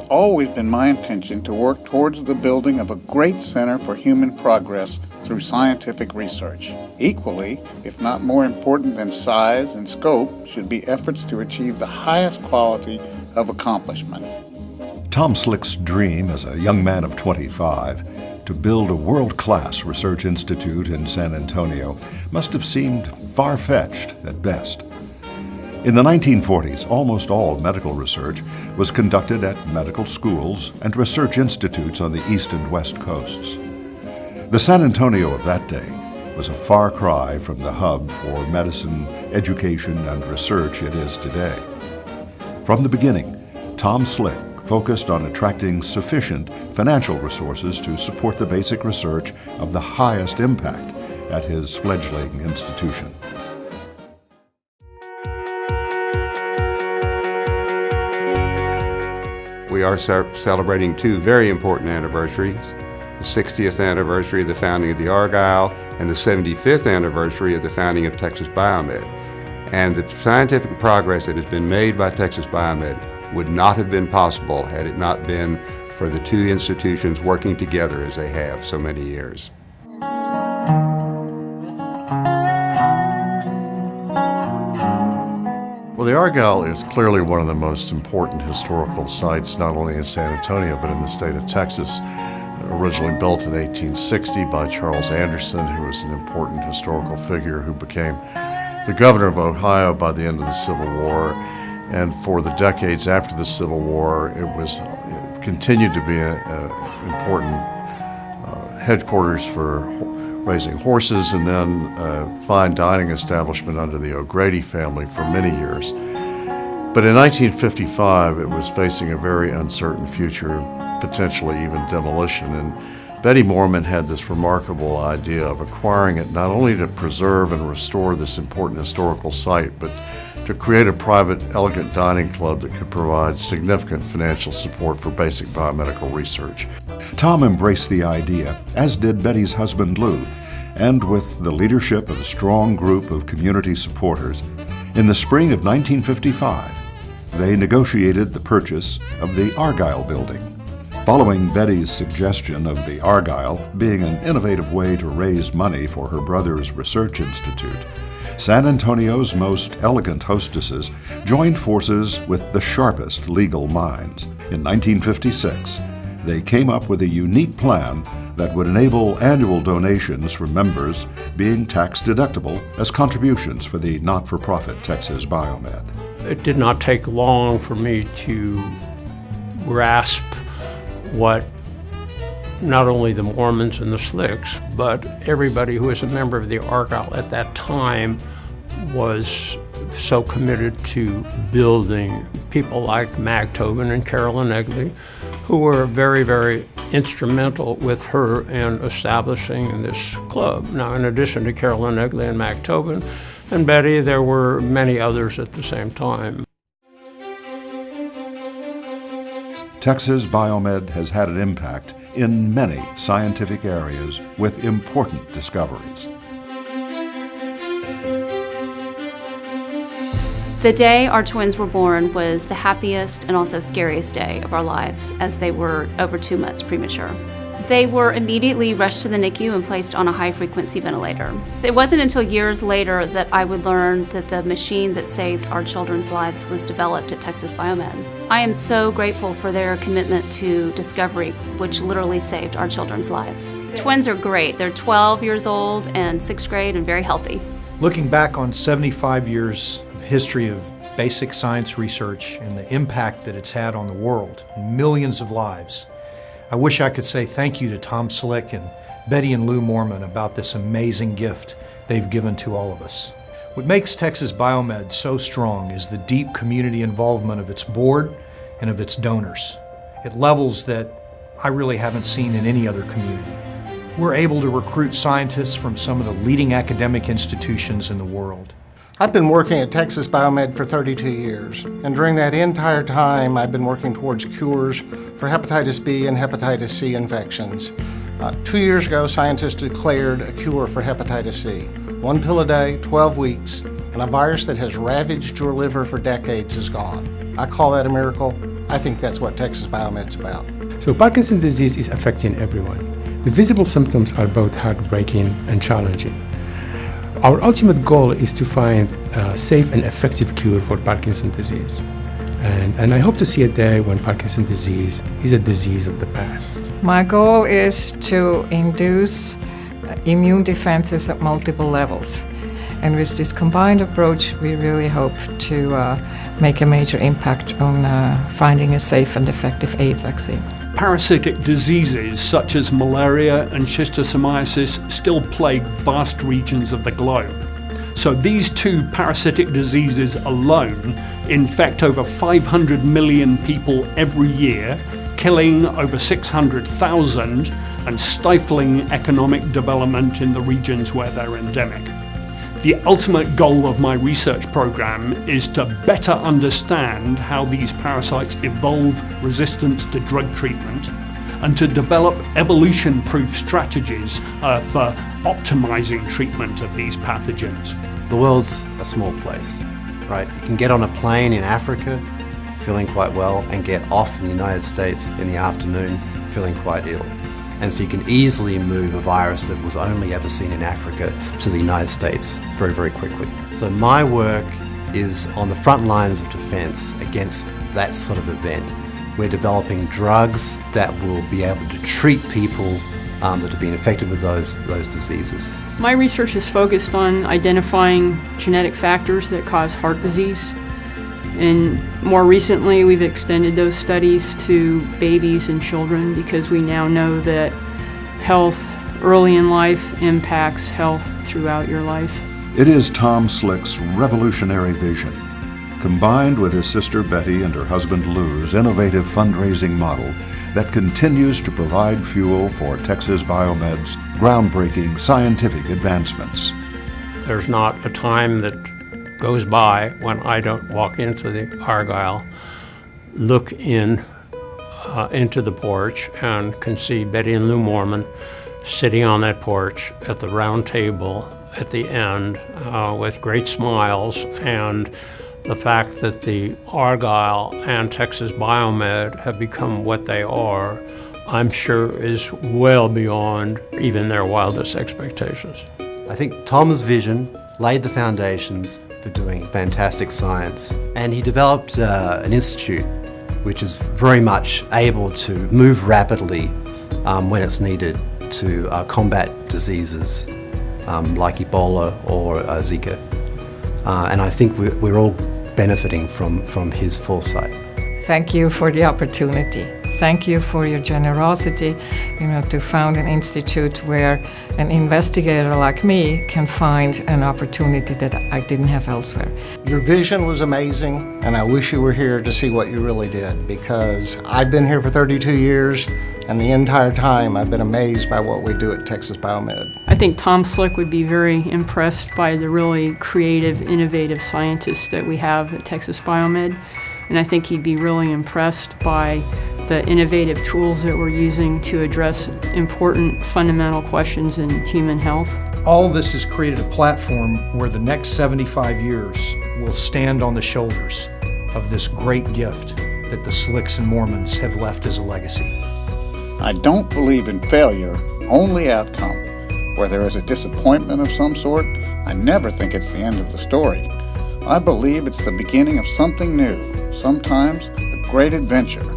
always been my intention to work towards the building of a great center for human progress through scientific research. Equally, if not more important than size and scope, should be efforts to achieve the highest quality of accomplishment. Tom Slick's dream as a young man of 25 to build a world-class research institute in San Antonio must have seemed far-fetched at best. In the 1940s, almost all medical research was conducted at medical schools and research institutes on the east and west coasts. The San Antonio of that day was a far cry from the hub for medicine, education, and research it is today. From the beginning, Tom Slick focused on attracting sufficient financial resources to support the basic research of the highest impact at his fledgling institution. We are celebrating two very important anniversaries, the 60th anniversary of the founding of the Argyle and the 75th anniversary of the founding of TXBiomed. And the scientific progress that has been made by TXBiomed would not have been possible had it not been for the two institutions working together as they have so many years. Well, the Argyle is clearly one of the most important historical sites, not only in San Antonio, but in the state of Texas. Originally built in 1860 by Charles Anderson, who was an important historical figure who became the governor of Ohio by the end of the Civil War. And for the decades after the Civil War, it continued to be an important headquarters for raising horses, and then a fine dining establishment under the O'Grady family for many years. But in 1955, it was facing a very uncertain future, potentially even demolition. And Betty Moorman had this remarkable idea of acquiring it not only to preserve and restore this important historical site, but to create a private, elegant dining club that could provide significant financial support for basic biomedical research. Tom embraced the idea, as did Betty's husband Lou, and with the leadership of a strong group of community supporters, in the spring of 1955, they negotiated the purchase of the Argyle building. Following Betty's suggestion of the Argyle being an innovative way to raise money for her brother's research institute, San Antonio's most elegant hostesses joined forces with the sharpest legal minds. In 1956, they came up with a unique plan that would enable annual donations from members being tax-deductible as contributions for the not-for-profit TXBiomed. It did not take long for me to grasp what not only the Mormons and the Slicks, but everybody who was a member of the Argyle at that time was so committed to building. People like Mag Tobin and Carolyn Egley, who were very, very instrumental with her in establishing this club. Now, in addition to Carolyn Egley and Mag Tobin and Betty, there were many others at the same time. TXBiomed has had an impact in many scientific areas with important discoveries. The day our twins were born was the happiest and also scariest day of our lives, as they were over 2 months premature. They were immediately rushed to the NICU and placed on a high-frequency ventilator. It wasn't until years later that I would learn that the machine that saved our children's lives was developed at TXBiomed. I am so grateful for their commitment to discovery, which literally saved our children's lives. Twins are great. They're 12 years old and 6th grade and very healthy. Looking back on 75 years of history of basic science research and the impact that it's had on the world, millions of lives, I wish I could say thank you to Tom Slick and Betty and Lou Moorman about this amazing gift they've given to all of us. What makes TXBiomed so strong is the deep community involvement of its board and of its donors at levels that I really haven't seen in any other community. We're able to recruit scientists from some of the leading academic institutions in the world. I've been working at TXBiomed for 32 years, and during that entire time I've been working towards cures for hepatitis B and hepatitis C infections. 2 years ago, scientists declared a cure for hepatitis C. 1 pill a day, 12 weeks, and a virus that has ravaged your liver for decades is gone. I call that a miracle. I think that's what Texas Biomed's about. So Parkinson's disease is affecting everyone. The visible symptoms are both heartbreaking and challenging. Our ultimate goal is to find a safe and effective cure for Parkinson's disease. And I hope to see a day when Parkinson's disease is a disease of the past. My goal is to induce immune defenses at multiple levels. And with this combined approach, we really hope to make a major impact on finding a safe and effective AIDS vaccine. Parasitic diseases such as malaria and schistosomiasis still plague vast regions of the globe. So these two parasitic diseases alone infect over 500 million people every year, killing over 600,000 and stifling economic development in the regions where they're endemic. The ultimate goal of my research program is to better understand how these parasites evolve resistance to drug treatment and to develop evolution-proof strategies for optimizing treatment of these pathogens. The world's a small place, right? You can get on a plane in Africa feeling quite well and get off in the United States in the afternoon feeling quite ill. And so you can easily move a virus that was only ever seen in Africa to the United States very, very quickly. So my work is on the front lines of defense against that sort of event. We're developing drugs that will be able to treat people that have been infected with those diseases. My research is focused on identifying genetic factors that cause heart disease. And more recently, we've extended those studies to babies and children because we now know that health early in life impacts health throughout your life. It is Tom Slick's revolutionary vision, combined with his sister Betty and her husband Lou's innovative fundraising model, that continues to provide fuel for Texas Biomed's groundbreaking scientific advancements. There's not a time that goes by when I don't walk into the Argyle, look into the porch, and can see Betty and Lou Mormon sitting on that porch at the round table at the end with great smiles, and the fact that the Argyle and Texas Biomed have become what they are, I'm sure is well beyond even their wildest expectations. I think Tom's vision laid the foundations for doing fantastic science, and he developed an institute which is very much able to move rapidly when it's needed to combat diseases like Ebola or Zika. And I think we're all benefiting from his foresight. Thank you for the opportunity. Thank you for your generosity, to found an institute where an investigator like me can find an opportunity that I didn't have elsewhere. Your vision was amazing, and I wish you were here to see what you really did, because I've been here for 32 years, and the entire time I've been amazed by what we do at Texas Biomed. I think Tom Slick would be very impressed by the really creative, innovative scientists that we have at Texas Biomed. And I think he'd be really impressed by the innovative tools that we're using to address important fundamental questions in human health. All this has created a platform where the next 75 years will stand on the shoulders of this great gift that the Slicks and Mormons have left as a legacy. I don't believe in failure, only outcome. Where there is a disappointment of some sort, I never think it's the end of the story. I believe it's the beginning of something new, sometimes a great adventure.